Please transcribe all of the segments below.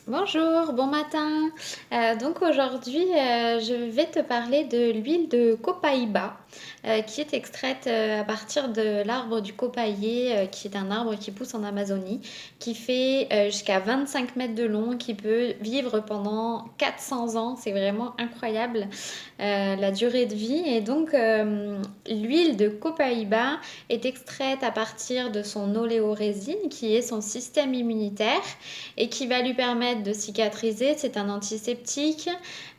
Bonjour, bon matin. Donc aujourd'hui, je vais te parler de l'huile de copaïba qui est extraite à partir de l'arbre du copailler, qui est un arbre qui pousse en Amazonie, qui fait jusqu'à 25 mètres de long, qui peut vivre pendant 400 ans. C'est vraiment incroyable la durée de vie. Et donc l'huile de copaïba est extraite à partir de son oléorésine, qui est son système immunitaire et qui va lui permettre de cicatriser. C'est un antiseptique,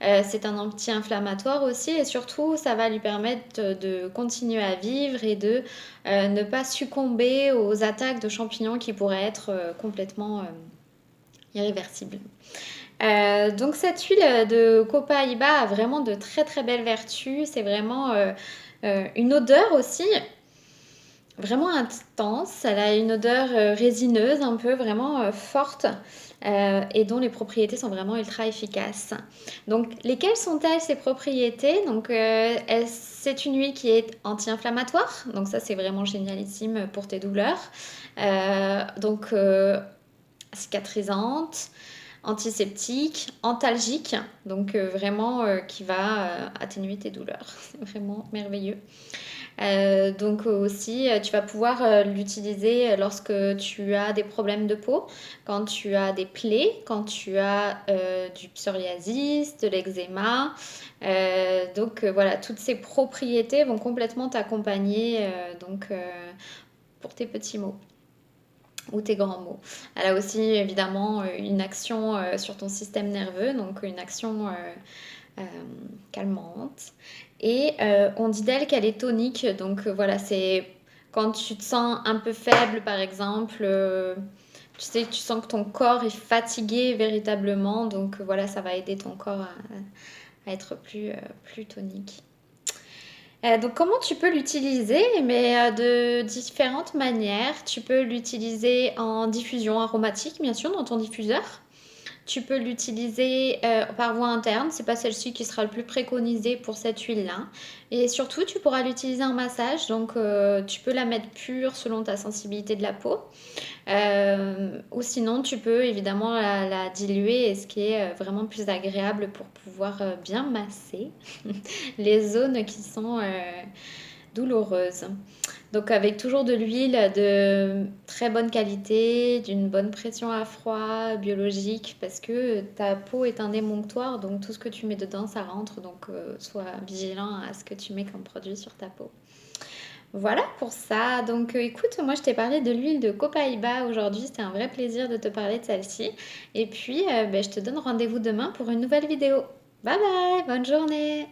c'est un anti-inflammatoire aussi et surtout ça va lui permettre de continuer à vivre et de ne pas succomber aux attaques de champignons qui pourraient être complètement irréversibles. Donc cette huile de copaïba a vraiment de très très belles vertus. C'est vraiment une odeur aussi vraiment intense. Elle a une odeur résineuse, un peu vraiment forte, et dont les propriétés sont vraiment ultra efficaces. Donc, lesquelles sont-elles ces propriétés? Donc, c'est une huile qui est anti-inflammatoire. Donc, ça, c'est vraiment génialissime pour tes douleurs. Donc, cicatrisante, antiseptique, antalgique, donc vraiment qui va atténuer tes douleurs. C'est vraiment merveilleux. Donc aussi, tu vas pouvoir l'utiliser lorsque tu as des problèmes de peau, quand tu as des plaies, quand tu as du psoriasis, de l'eczéma. Donc voilà, toutes ces propriétés vont complètement t'accompagner pour tes petits maux ou tes grands maux. Elle a aussi évidemment une action sur ton système nerveux, donc une action euh, calmante. Et on dit d'elle qu'elle est tonique, donc voilà, c'est quand tu te sens un peu faible par exemple, tu sais, tu sens que ton corps est fatigué véritablement, donc voilà, ça va aider ton corps à être plus tonique. Donc comment tu peux l'utiliser? Mais de différentes manières. Tu peux l'utiliser en diffusion aromatique, bien sûr, dans ton diffuseur. Tu peux l'utiliser par voie interne, c'est pas celle-ci qui sera le plus préconisée pour cette huile-là. Et surtout, tu pourras l'utiliser en massage, donc tu peux la mettre pure selon ta sensibilité de la peau. Ou sinon, tu peux évidemment la diluer, et ce qui est vraiment plus agréable pour pouvoir bien masser les zones qui sont douloureuses. Donc avec toujours de l'huile de très bonne qualité, d'une bonne pression à froid, biologique, parce que ta peau est un émonctoire, donc tout ce que tu mets dedans, ça rentre. Donc sois vigilant à ce que tu mets comme produit sur ta peau. Voilà pour ça. Donc écoute, moi je t'ai parlé de l'huile de copaïba aujourd'hui. C'était un vrai plaisir de te parler de celle-ci. Et puis je te donne rendez-vous demain pour une nouvelle vidéo. Bye bye, bonne journée.